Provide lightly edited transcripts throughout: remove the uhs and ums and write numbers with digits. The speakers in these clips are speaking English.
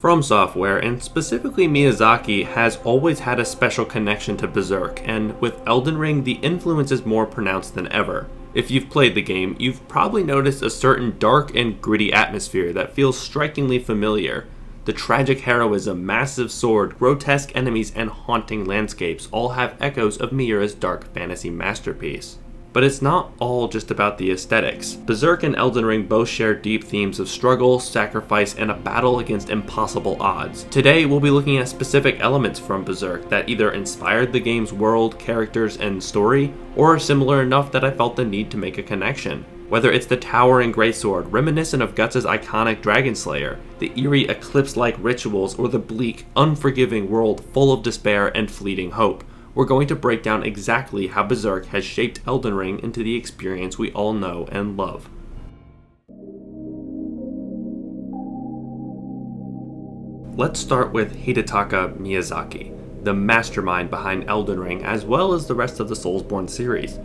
From Software, and specifically Miyazaki, has always had a special connection to Berserk, and with Elden Ring, the influence is more pronounced than ever. If you've played the game, you've probably noticed a certain dark and gritty atmosphere that feels strikingly familiar. The tragic heroism, massive sword, grotesque enemies, and haunting landscapes all have echoes of Miura's dark fantasy masterpiece. But it's not all just about the aesthetics. Berserk and Elden Ring both share deep themes of struggle, sacrifice, and a battle against impossible odds. Today, we'll be looking at specific elements from Berserk that either inspired the game's world, characters, and story, or are similar enough that I felt the need to make a connection. Whether it's the towering greatsword, reminiscent of Guts' iconic Dragon Slayer, the eerie Eclipse-like rituals, or the bleak, unforgiving world full of despair and fleeting hope, we're going to break down exactly how Berserk has shaped Elden Ring into the experience we all know and love. Let's start with Hidetaka Miyazaki, the mastermind behind Elden Ring as well as the rest of the Soulsborne series.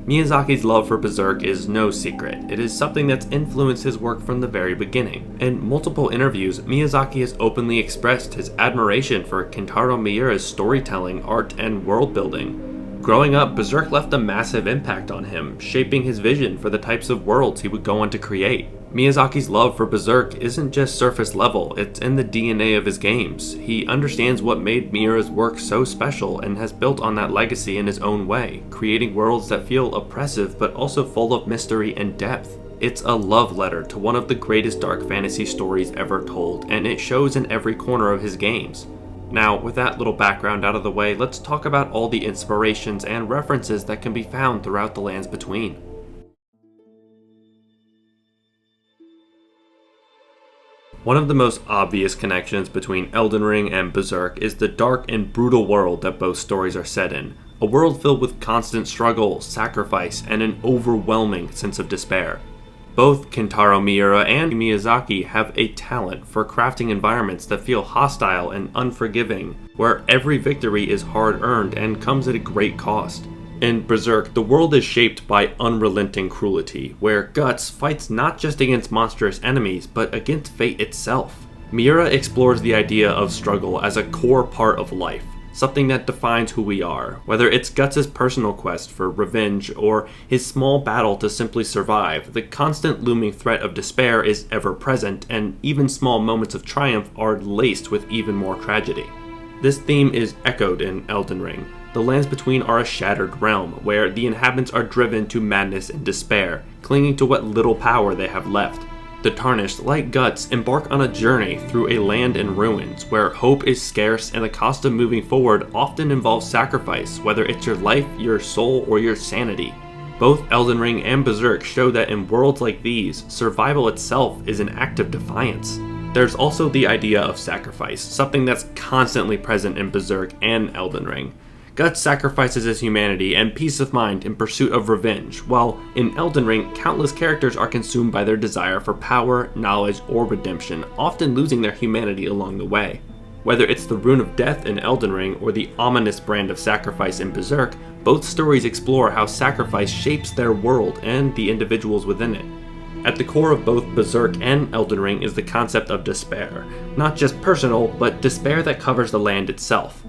Miyazaki's love for Berserk is no secret. It is something that's influenced his work from the very beginning. In multiple interviews, Miyazaki has openly expressed his admiration for Kentaro Miura's storytelling, art, and world building. Growing up, Berserk left a massive impact on him, shaping his vision for the types of worlds he would go on to create. Miyazaki's love for Berserk isn't just surface level, it's in the DNA of his games. He understands what made Miura's work so special and has built on that legacy in his own way, creating worlds that feel oppressive but also full of mystery and depth. It's a love letter to one of the greatest dark fantasy stories ever told, and it shows in every corner of his games. Now, with that little background out of the way, let's talk about all the inspirations and references that can be found throughout the lands between. One of the most obvious connections between Elden Ring and Berserk is the dark and brutal world that both stories are set in. A world filled with constant struggle, sacrifice, and an overwhelming sense of despair. Both Kentaro Miura and Miyazaki have a talent for crafting environments that feel hostile and unforgiving, where every victory is hard-earned and comes at a great cost. In Berserk, the world is shaped by unrelenting cruelty, where Guts fights not just against monstrous enemies, but against fate itself. Miura explores the idea of struggle as a core part of life, something that defines who we are, whether it's Guts' personal quest for revenge or his small battle to simply survive. The constant looming threat of despair is ever present, and even small moments of triumph are laced with even more tragedy. This theme is echoed in Elden Ring. The lands between are a shattered realm, where the inhabitants are driven to madness and despair, clinging to what little power they have left. The Tarnished, like Guts, embark on a journey through a land in ruins, where hope is scarce and the cost of moving forward often involves sacrifice, whether it's your life, your soul, or your sanity. Both Elden Ring and Berserk show that in worlds like these, survival itself is an act of defiance. There's also the idea of sacrifice, something that's constantly present in Berserk and Elden Ring. Guts sacrifices his humanity and peace of mind in pursuit of revenge, while in Elden Ring, countless characters are consumed by their desire for power, knowledge, or redemption, often losing their humanity along the way. Whether it's the Rune of Death in Elden Ring or the ominous brand of sacrifice in Berserk, both stories explore how sacrifice shapes their world and the individuals within it. At the core of both Berserk and Elden Ring is the concept of despair, not just personal, but despair that covers the land itself.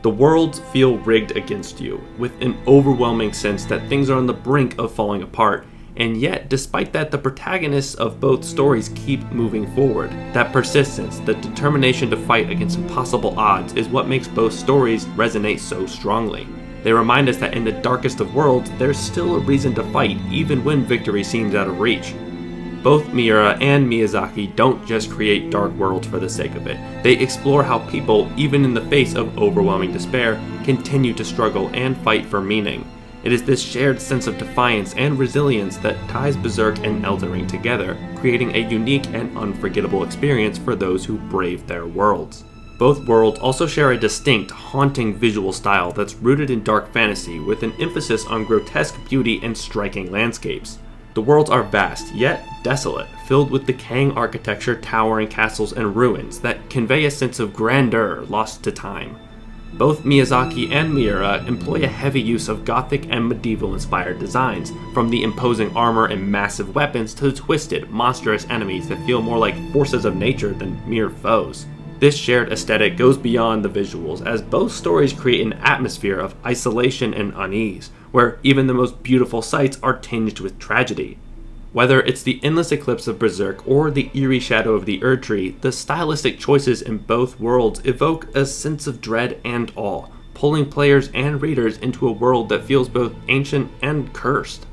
The worlds feel rigged against you, with an overwhelming sense that things are on the brink of falling apart, and yet, despite that, the protagonists of both stories keep moving forward. That persistence, the determination to fight against impossible odds, is what makes both stories resonate so strongly. They remind us that in the darkest of worlds, there's still a reason to fight, even when victory seems out of reach. Both Miura and Miyazaki don't just create dark worlds for the sake of it. They explore how people, even in the face of overwhelming despair, continue to struggle and fight for meaning. It is this shared sense of defiance and resilience that ties Berserk and Elden Ring together, creating a unique and unforgettable experience for those who brave their worlds. Both worlds also share a distinct, haunting visual style that's rooted in dark fantasy with an emphasis on grotesque beauty and striking landscapes. The worlds are vast, yet desolate, filled with decaying architecture, towering castles, and ruins that convey a sense of grandeur lost to time. Both Miyazaki and Miura employ a heavy use of Gothic and medieval-inspired designs, from the imposing armor and massive weapons to the twisted, monstrous enemies that feel more like forces of nature than mere foes. This shared aesthetic goes beyond the visuals, as both stories create an atmosphere of isolation and unease, where even the most beautiful sights are tinged with tragedy. Whether it's the endless eclipse of Berserk or the eerie shadow of the Erdtree, the stylistic choices in both worlds evoke a sense of dread and awe, pulling players and readers into a world that feels both ancient and cursed.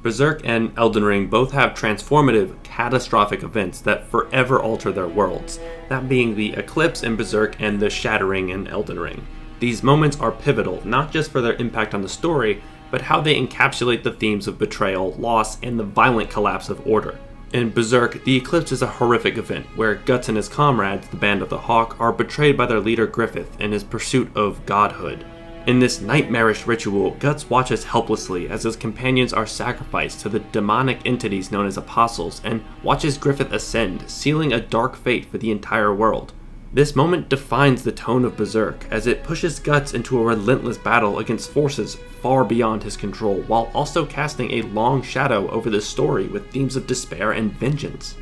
Berserk and Elden Ring both have transformative, catastrophic events that forever alter their worlds, that being the Eclipse in Berserk and the Shattering in Elden Ring. These moments are pivotal, not just for their impact on the story, but how they encapsulate the themes of betrayal, loss, and the violent collapse of order. In Berserk, the Eclipse is a horrific event, where Guts and his comrades, the Band of the Hawk, are betrayed by their leader Griffith in his pursuit of godhood. In this nightmarish ritual, Guts watches helplessly as his companions are sacrificed to the demonic entities known as apostles, and watches Griffith ascend, sealing a dark fate for the entire world. This moment defines the tone of Berserk, as it pushes Guts into a relentless battle against forces far beyond his control, while also casting a long shadow over the story with themes of despair and vengeance.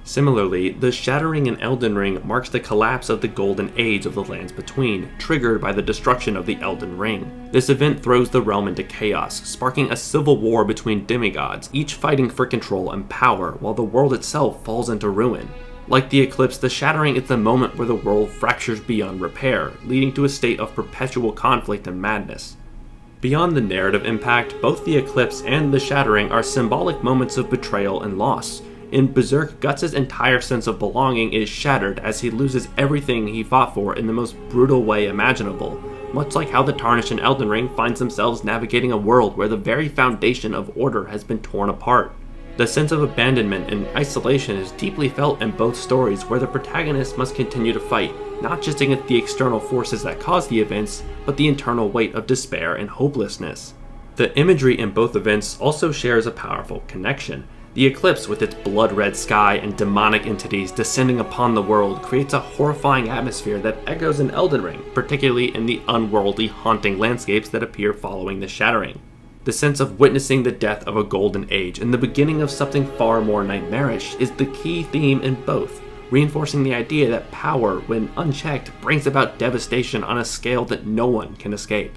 Similarly, the Shattering in Elden Ring marks the collapse of the Golden Age of the Lands Between, triggered by the destruction of the Elden Ring. This event throws the realm into chaos, sparking a civil war between demigods, each fighting for control and power, while the world itself falls into ruin. Like the Eclipse, the Shattering is the moment where the world fractures beyond repair, leading to a state of perpetual conflict and madness. Beyond the narrative impact, both the Eclipse and the Shattering are symbolic moments of betrayal and loss. In Berserk, Guts' entire sense of belonging is shattered as he loses everything he fought for in the most brutal way imaginable, much like how the Tarnished in Elden Ring finds themselves navigating a world where the very foundation of order has been torn apart. The sense of abandonment and isolation is deeply felt in both stories, where the protagonist must continue to fight, not just against the external forces that cause the events, but the internal weight of despair and hopelessness. The imagery in both events also shares a powerful connection. The Eclipse, with its blood-red sky and demonic entities descending upon the world, creates a horrifying atmosphere that echoes in Elden Ring, particularly in the unworldly, haunting landscapes that appear following the Shattering. The sense of witnessing the death of a golden age and the beginning of something far more nightmarish is the key theme in both, reinforcing the idea that power, when unchecked, brings about devastation on a scale that no one can escape.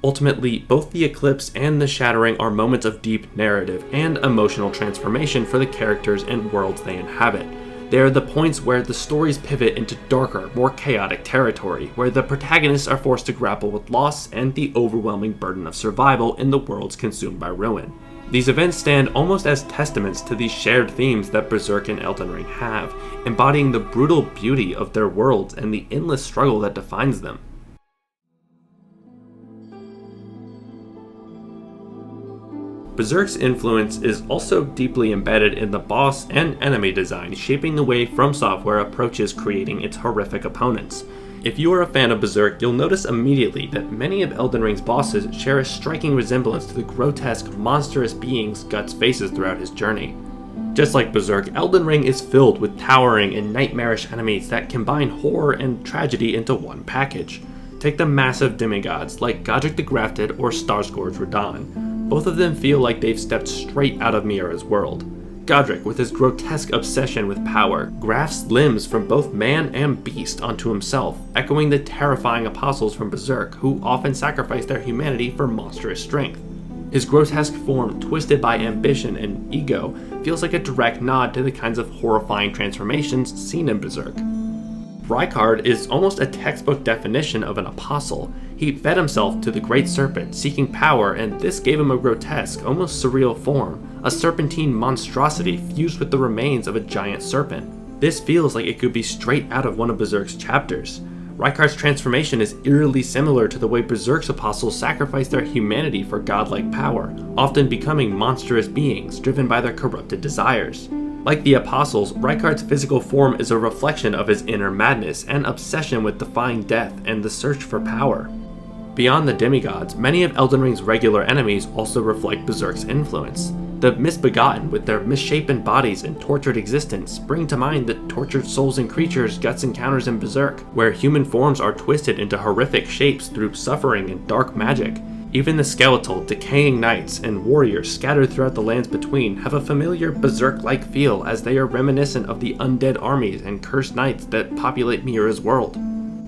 Ultimately, both the Eclipse and the Shattering are moments of deep narrative and emotional transformation for the characters and worlds they inhabit. They are the points where the stories pivot into darker, more chaotic territory, where the protagonists are forced to grapple with loss and the overwhelming burden of survival in the worlds consumed by ruin. These events stand almost as testaments to these shared themes that Berserk and Elden Ring have, embodying the brutal beauty of their worlds and the endless struggle that defines them. Berserk's influence is also deeply embedded in the boss and enemy design, shaping the way From Software approaches creating its horrific opponents. If you are a fan of Berserk, you'll notice immediately that many of Elden Ring's bosses share a striking resemblance to the grotesque, monstrous beings Guts faces throughout his journey. Just like Berserk, Elden Ring is filled with towering and nightmarish enemies that combine horror and tragedy into one package. Take the massive demigods like Godric the Grafted or Starscourge Radahn. Both of them feel like they've stepped straight out of Miura's world. Godric, with his grotesque obsession with power, grafts limbs from both man and beast onto himself, echoing the terrifying apostles from Berserk, who often sacrifice their humanity for monstrous strength. His grotesque form, twisted by ambition and ego, feels like a direct nod to the kinds of horrifying transformations seen in Berserk. Rykard is almost a textbook definition of an apostle. He fed himself to the Great Serpent, seeking power, and this gave him a grotesque, almost surreal form, a serpentine monstrosity fused with the remains of a giant serpent. This feels like it could be straight out of one of Berserk's chapters. Rykard's transformation is eerily similar to the way Berserk's apostles sacrifice their humanity for godlike power, often becoming monstrous beings driven by their corrupted desires. Like the apostles, Rykard's physical form is a reflection of his inner madness and obsession with defying death and the search for power. Beyond the demigods, many of Elden Ring's regular enemies also reflect Berserk's influence. The misbegotten, with their misshapen bodies and tortured existence, bring to mind the tortured souls and creatures Guts encounters in Berserk, where human forms are twisted into horrific shapes through suffering and dark magic. Even the skeletal, decaying knights and warriors scattered throughout the lands between have a familiar Berserk-like feel, as they are reminiscent of the undead armies and cursed knights that populate Miura's world.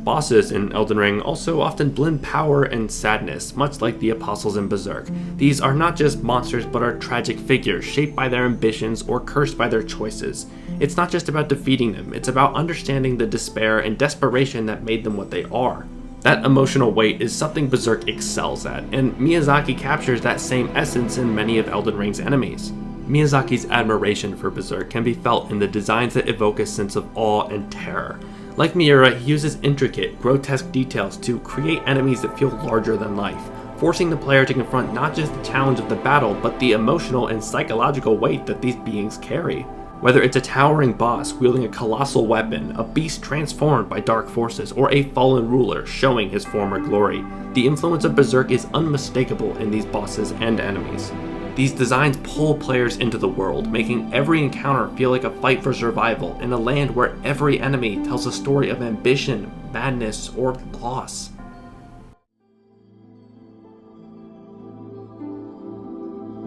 Bosses in Elden Ring also often blend power and sadness, much like the apostles in Berserk. These are not just monsters but are tragic figures, shaped by their ambitions or cursed by their choices. It's not just about defeating them, it's about understanding the despair and desperation that made them what they are. That emotional weight is something Berserk excels at, and Miyazaki captures that same essence in many of Elden Ring's enemies. Miyazaki's admiration for Berserk can be felt in the designs that evoke a sense of awe and terror. Like Miura, he uses intricate, grotesque details to create enemies that feel larger than life, forcing the player to confront not just the challenge of the battle, but the emotional and psychological weight that these beings carry. Whether it's a towering boss wielding a colossal weapon, a beast transformed by dark forces, or a fallen ruler showing his former glory, the influence of Berserk is unmistakable in these bosses and enemies. These designs pull players into the world, making every encounter feel like a fight for survival in a land where every enemy tells a story of ambition, madness, or loss.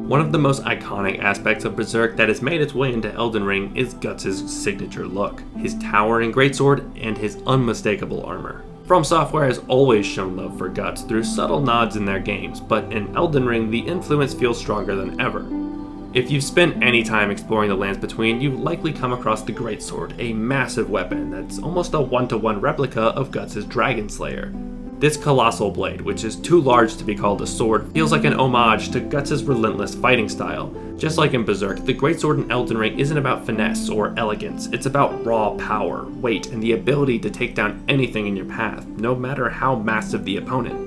One of the most iconic aspects of Berserk that has made its way into Elden Ring is Guts' signature look, his towering greatsword, and his unmistakable armor. From Software has always shown love for Guts through subtle nods in their games, but in Elden Ring the influence feels stronger than ever. If you've spent any time exploring the lands between, you've likely come across the greatsword, a massive weapon that's almost a one-to-one replica of Guts' Dragon Slayer. This colossal blade, which is too large to be called a sword, feels like an homage to Guts' relentless fighting style. Just like in Berserk, the greatsword in Elden Ring isn't about finesse or elegance, it's about raw power, weight, and the ability to take down anything in your path, no matter how massive the opponent.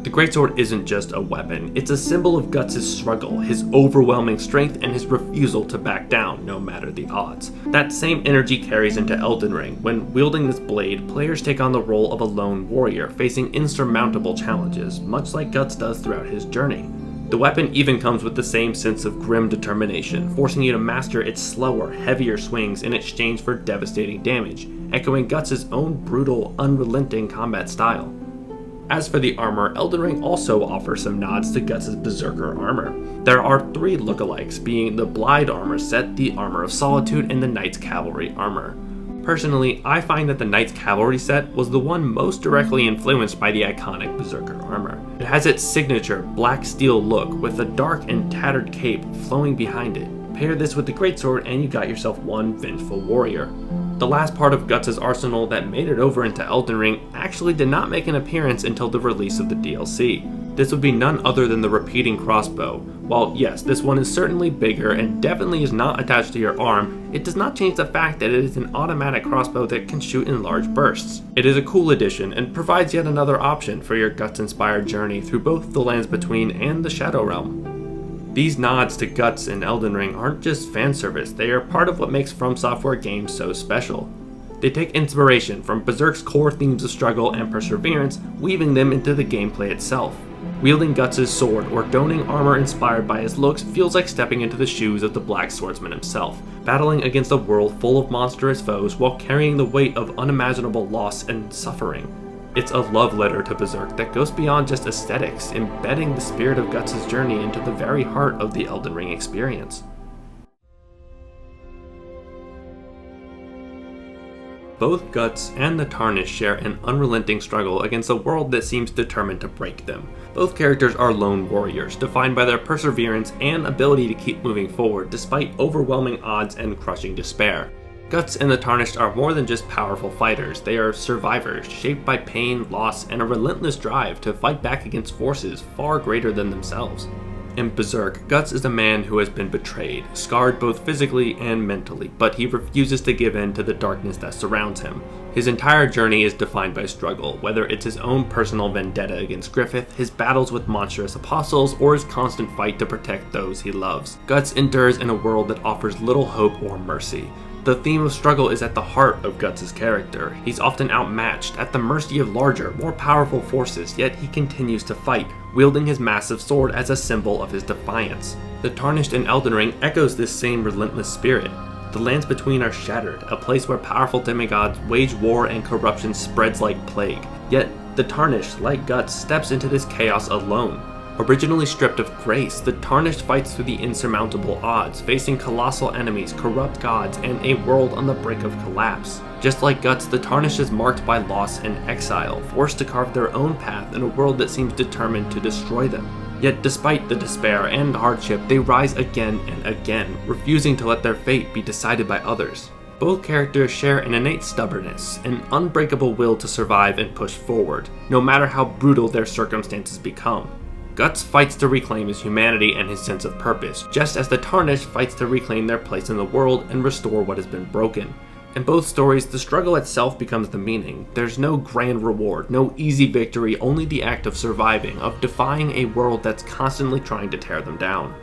The greatsword isn't just a weapon, it's a symbol of Guts' struggle, his overwhelming strength, and his refusal to back down, no matter the odds. That same energy carries into Elden Ring. When wielding this blade, players take on the role of a lone warrior, facing insurmountable challenges, much like Guts does throughout his journey. The weapon even comes with the same sense of grim determination, forcing you to master its slower, heavier swings in exchange for devastating damage, echoing Guts' own brutal, unrelenting combat style. As for the armor, Elden Ring also offers some nods to Guts' Berserker armor. There are three lookalikes, being the Blaidd armor set, the Armor of Solitude, and the Knight's Cavalry armor. Personally, I find that the Knight's Cavalry set was the one most directly influenced by the iconic Berserker armor. It has its signature black steel look with a dark and tattered cape flowing behind it. Pair this with the greatsword and you got yourself one vengeful warrior. The last part of Guts' arsenal that made it over into Elden Ring actually did not make an appearance until the release of the DLC. This would be none other than the repeating crossbow. While yes, this one is certainly bigger and definitely is not attached to your arm, it does not change the fact that it is an automatic crossbow that can shoot in large bursts. It is a cool addition and provides yet another option for your Guts-inspired journey through both the Lands Between and the Shadow Realm. These nods to Guts in Elden Ring aren't just fan service, they are part of what makes From Software games so special. They take inspiration from Berserk's core themes of struggle and perseverance, weaving them into the gameplay itself. Wielding Guts' sword or donning armor inspired by his looks feels like stepping into the shoes of the Black Swordsman himself, battling against a world full of monstrous foes while carrying the weight of unimaginable loss and suffering. It's a love letter to Berserk that goes beyond just aesthetics, embedding the spirit of Guts' journey into the very heart of the Elden Ring experience. Both Guts and the Tarnished share an unrelenting struggle against a world that seems determined to break them. Both characters are lone warriors, defined by their perseverance and ability to keep moving forward despite overwhelming odds and crushing despair. Guts and the Tarnished are more than just powerful fighters, they are survivors, shaped by pain, loss, and a relentless drive to fight back against forces far greater than themselves. In Berserk, Guts is a man who has been betrayed, scarred both physically and mentally, but he refuses to give in to the darkness that surrounds him. His entire journey is defined by struggle, whether it's his own personal vendetta against Griffith, his battles with monstrous apostles, or his constant fight to protect those he loves. Guts endures in a world that offers little hope or mercy. The theme of struggle is at the heart of Guts' character. He's often outmatched, at the mercy of larger, more powerful forces, yet he continues to fight, wielding his massive sword as a symbol of his defiance. The Tarnished in Elden Ring echoes this same relentless spirit. The Lands Between are shattered, a place where powerful demigods wage war and corruption spreads like plague. Yet, the Tarnished, like Guts, steps into this chaos alone. Originally stripped of grace, the Tarnished fights through the insurmountable odds, facing colossal enemies, corrupt gods, and a world on the brink of collapse. Just like Guts, the Tarnished is marked by loss and exile, forced to carve their own path in a world that seems determined to destroy them. Yet despite the despair and hardship, they rise again and again, refusing to let their fate be decided by others. Both characters share an innate stubbornness, an unbreakable will to survive and push forward, no matter how brutal their circumstances become. Guts fights to reclaim his humanity and his sense of purpose, just as the Tarnished fights to reclaim their place in the world and restore what has been broken. In both stories, the struggle itself becomes the meaning. There's no grand reward, no easy victory, only the act of surviving, of defying a world that's constantly trying to tear them down.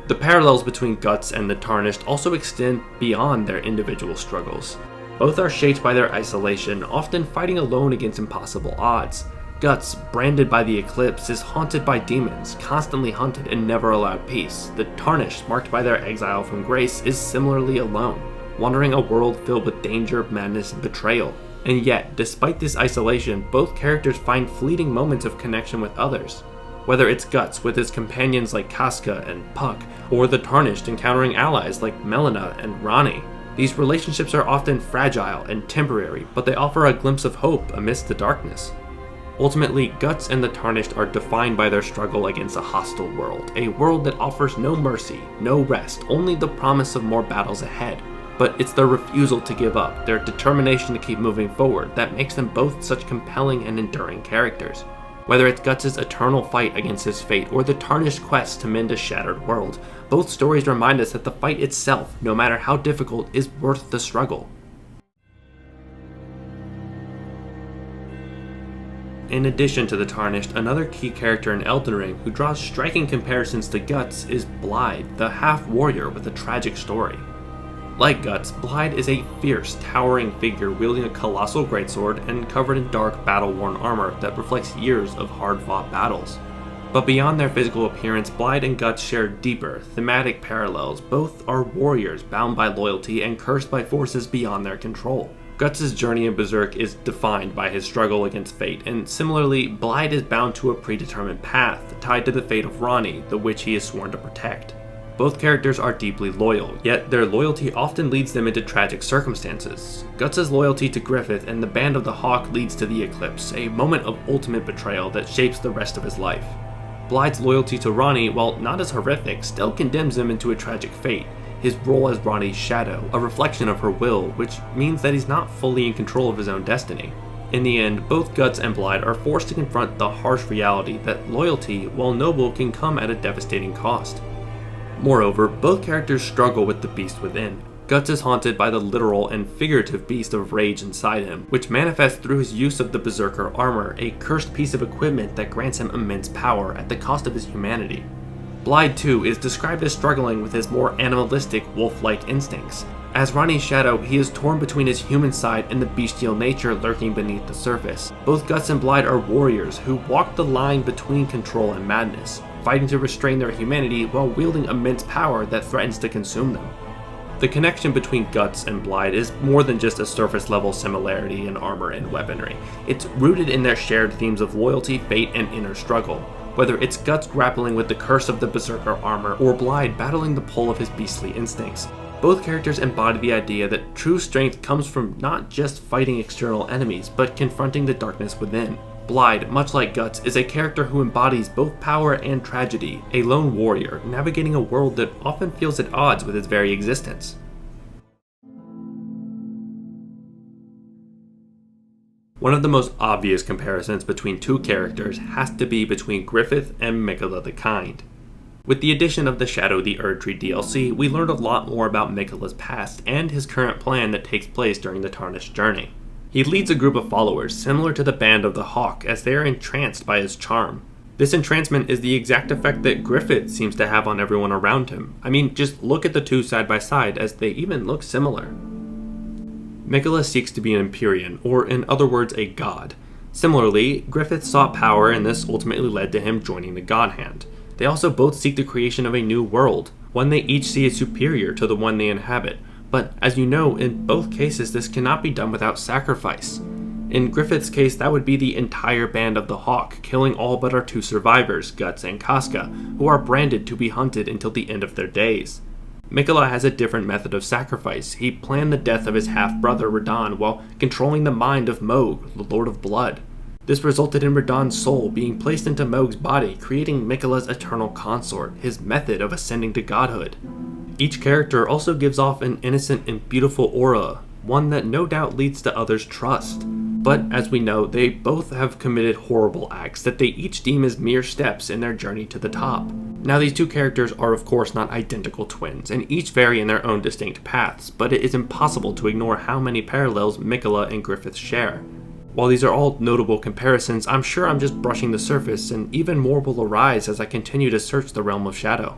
The parallels between Guts and the Tarnished also extend beyond their individual struggles. Both are shaped by their isolation, often fighting alone against impossible odds. Guts, branded by the Eclipse, is haunted by demons, constantly hunted and never allowed peace. The Tarnished, marked by their exile from grace, is similarly alone, wandering a world filled with danger, madness, and betrayal. And yet, despite this isolation, both characters find fleeting moments of connection with others. Whether it's Guts with his companions like Casca and Puck, or the Tarnished encountering allies like Melina and Ranni, these relationships are often fragile and temporary, but they offer a glimpse of hope amidst the darkness. Ultimately, Guts and the Tarnished are defined by their struggle against a hostile world, a world that offers no mercy, no rest, only the promise of more battles ahead. But it's their refusal to give up, their determination to keep moving forward, that makes them both such compelling and enduring characters. Whether it's Guts' eternal fight against his fate or the Tarnished quest to mend a shattered world, both stories remind us that the fight itself, no matter how difficult, is worth the struggle. In addition to the Tarnished, another key character in Elden Ring who draws striking comparisons to Guts is Blaidd, the half-warrior with a tragic story. Like Guts, Blaidd is a fierce, towering figure wielding a colossal greatsword and covered in dark, battle-worn armor that reflects years of hard-fought battles. But beyond their physical appearance, Blaidd and Guts share deeper, thematic parallels. Both are warriors bound by loyalty and cursed by forces beyond their control. Guts' journey in Berserk is defined by his struggle against fate, and similarly, Blaidd is bound to a predetermined path, tied to the fate of Ranni, the witch he is sworn to protect. Both characters are deeply loyal, yet their loyalty often leads them into tragic circumstances. Guts' loyalty to Griffith and the Band of the Hawk leads to the Eclipse, a moment of ultimate betrayal that shapes the rest of his life. Blaidd's loyalty to Ranni, while not as horrific, still condemns him into a tragic fate. His role as Ranni's shadow, a reflection of her will, which means that he's not fully in control of his own destiny. In the end, both Guts and Blaidd are forced to confront the harsh reality that loyalty, while noble, can come at a devastating cost. Moreover, both characters struggle with the beast within. Guts is haunted by the literal and figurative beast of rage inside him, which manifests through his use of the Berserker armor, a cursed piece of equipment that grants him immense power at the cost of his humanity. Blaidd, too, is described as struggling with his more animalistic, wolf-like instincts. As Ranni's shadow, he is torn between his human side and the bestial nature lurking beneath the surface. Both Guts and Blaidd are warriors who walk the line between control and madness, fighting to restrain their humanity while wielding immense power that threatens to consume them. The connection between Guts and Blaidd is more than just a surface-level similarity in armor and weaponry. It's rooted in their shared themes of loyalty, fate, and inner struggle. Whether it's Guts grappling with the curse of the Berserker armor, or Blaidd battling the pull of his beastly instincts, both characters embody the idea that true strength comes from not just fighting external enemies, but confronting the darkness within. Blaidd, much like Guts, is a character who embodies both power and tragedy, a lone warrior navigating a world that often feels at odds with its very existence. One of the most obvious comparisons between two characters has to be between Griffith and Miquella the Kind. With the addition of the Shadow the Erdtree DLC, we learned a lot more about Miquella's past and his current plan that takes place during the Tarnished journey. He leads a group of followers similar to the Band of the Hawk as they are entranced by his charm. This entrancement is the exact effect that Griffith seems to have on everyone around him. I mean, just look at the two side by side as they even look similar. Miquella seeks to be an Empyrean, or in other words, a god. Similarly, Griffith sought power and this ultimately led to him joining the God Hand. They also both seek the creation of a new world, one they each see as superior to the one they inhabit. But as you know, in both cases this cannot be done without sacrifice. In Griffith's case, that would be the entire band of the Hawk, killing all but our two survivors, Guts and Casca, who are branded to be hunted until the end of their days. Miquella has a different method of sacrifice. He planned the death of his half-brother Radahn while controlling the mind of Mohg, the Lord of Blood. This resulted in Radahn's soul being placed into Mohg's body, creating Miquella's eternal consort, his method of ascending to godhood. Each character also gives off an innocent and beautiful aura, one that no doubt leads to others' trust. But as we know, they both have committed horrible acts that they each deem as mere steps in their journey to the top. Now, these two characters are of course not identical twins, and each vary in their own distinct paths, but it is impossible to ignore how many parallels Miquella and Griffith share. While these are all notable comparisons, I'm sure I'm just brushing the surface, and even more will arise as I continue to search the realm of shadow.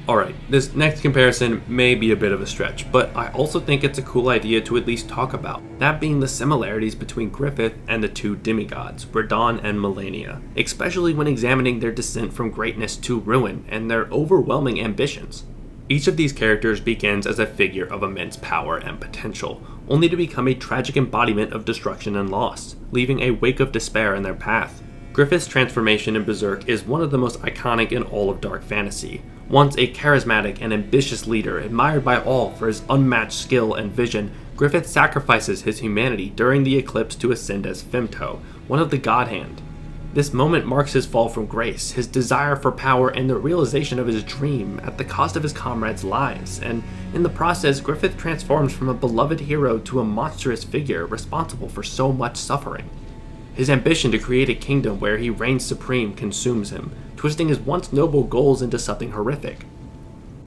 Alright, this next comparison may be a bit of a stretch, but I also think it's a cool idea to at least talk about, that being the similarities between Griffith and the two demigods, Radahn and Malenia, especially when examining their descent from greatness to ruin and their overwhelming ambitions. Each of these characters begins as a figure of immense power and potential, only to become a tragic embodiment of destruction and loss, leaving a wake of despair in their path. Griffith's transformation in Berserk is one of the most iconic in all of dark fantasy. Once a charismatic and ambitious leader, admired by all for his unmatched skill and vision, Griffith sacrifices his humanity during the Eclipse to ascend as Femto, one of the God Hand. This moment marks his fall from grace, his desire for power, and the realization of his dream at the cost of his comrades' lives, and in the process, Griffith transforms from a beloved hero to a monstrous figure responsible for so much suffering. His ambition to create a kingdom where he reigns supreme consumes him, twisting his once noble goals into something horrific.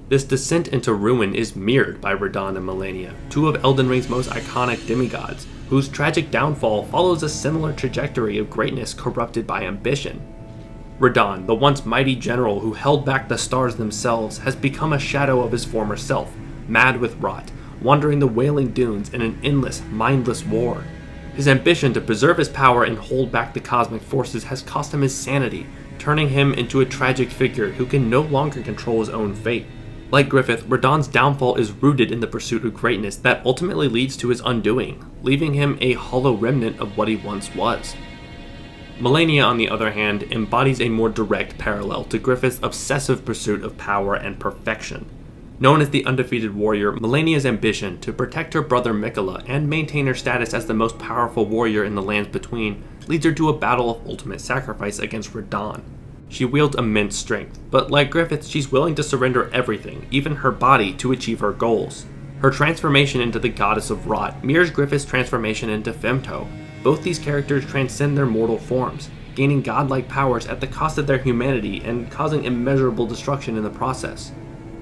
This descent into ruin is mirrored by Radahn and Malenia, two of Elden Ring's most iconic demigods, whose tragic downfall follows a similar trajectory of greatness corrupted by ambition. Radahn, the once mighty general who held back the stars themselves, has become a shadow of his former self, mad with rot, wandering the wailing dunes in an endless, mindless war. His ambition to preserve his power and hold back the cosmic forces has cost him his sanity, turning him into a tragic figure who can no longer control his own fate. Like Griffith, Radahn's downfall is rooted in the pursuit of greatness that ultimately leads to his undoing, leaving him a hollow remnant of what he once was. Malenia, on the other hand, embodies a more direct parallel to Griffith's obsessive pursuit of power and perfection. Known as the undefeated warrior, Malenia's ambition to protect her brother Miquella and maintain her status as the most powerful warrior in the lands between leads her to a battle of ultimate sacrifice against Radahn. She wields immense strength, but like Griffith, she's willing to surrender everything, even her body, to achieve her goals. Her transformation into the goddess of rot mirrors Griffith's transformation into Femto. Both these characters transcend their mortal forms, gaining godlike powers at the cost of their humanity and causing immeasurable destruction in the process.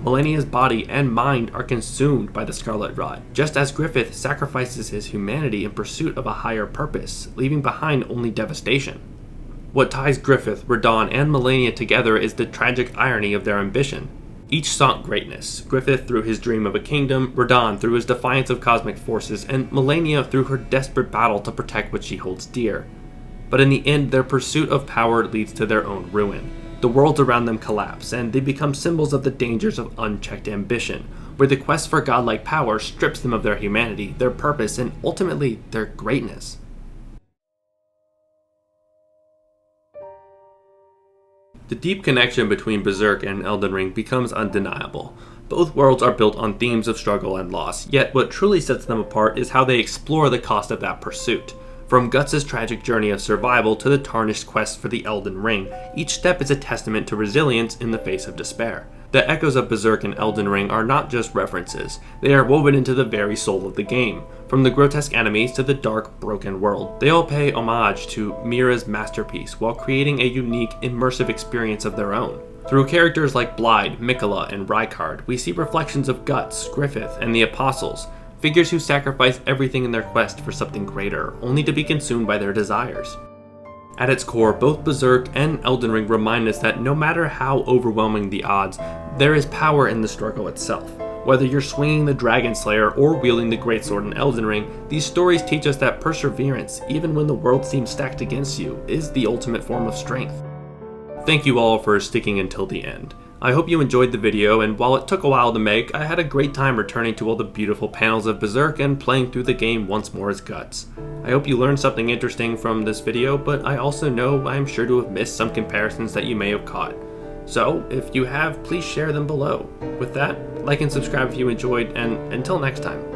Malenia's body and mind are consumed by the Scarlet Rot, just as Griffith sacrifices his humanity in pursuit of a higher purpose, leaving behind only devastation. What ties Griffith, Radahn, and Malenia together is the tragic irony of their ambition. Each sought greatness, Griffith through his dream of a kingdom, Radahn through his defiance of cosmic forces, and Malenia through her desperate battle to protect what she holds dear. But in the end, their pursuit of power leads to their own ruin. The worlds around them collapse, and they become symbols of the dangers of unchecked ambition, where the quest for godlike power strips them of their humanity, their purpose, and ultimately their greatness. The deep connection between Berserk and Elden Ring becomes undeniable. Both worlds are built on themes of struggle and loss, yet what truly sets them apart is how they explore the cost of that pursuit. From Guts' tragic journey of survival to the Tarnished quest for the Elden Ring, each step is a testament to resilience in the face of despair. The echoes of Berserk and Elden Ring are not just references, they are woven into the very soul of the game. From the grotesque enemies to the dark, broken world, they all pay homage to Mira's masterpiece while creating a unique, immersive experience of their own. Through characters like Blaidd, Miquella, and Rykard, we see reflections of Guts, Griffith, and the Apostles, figures who sacrifice everything in their quest for something greater, only to be consumed by their desires. At its core, both Berserk and Elden Ring remind us that no matter how overwhelming the odds, there is power in the struggle itself. Whether you're swinging the Dragon Slayer or wielding the Greatsword in Elden Ring, these stories teach us that perseverance, even when the world seems stacked against you, is the ultimate form of strength. Thank you all for sticking until the end. I hope you enjoyed the video, and while it took a while to make, I had a great time returning to all the beautiful panels of Berserk and playing through the game once more as Guts. I hope you learned something interesting from this video, but I also know I am sure to have missed some comparisons that you may have caught. So, if you have, please share them below. With that, like and subscribe if you enjoyed, and until next time.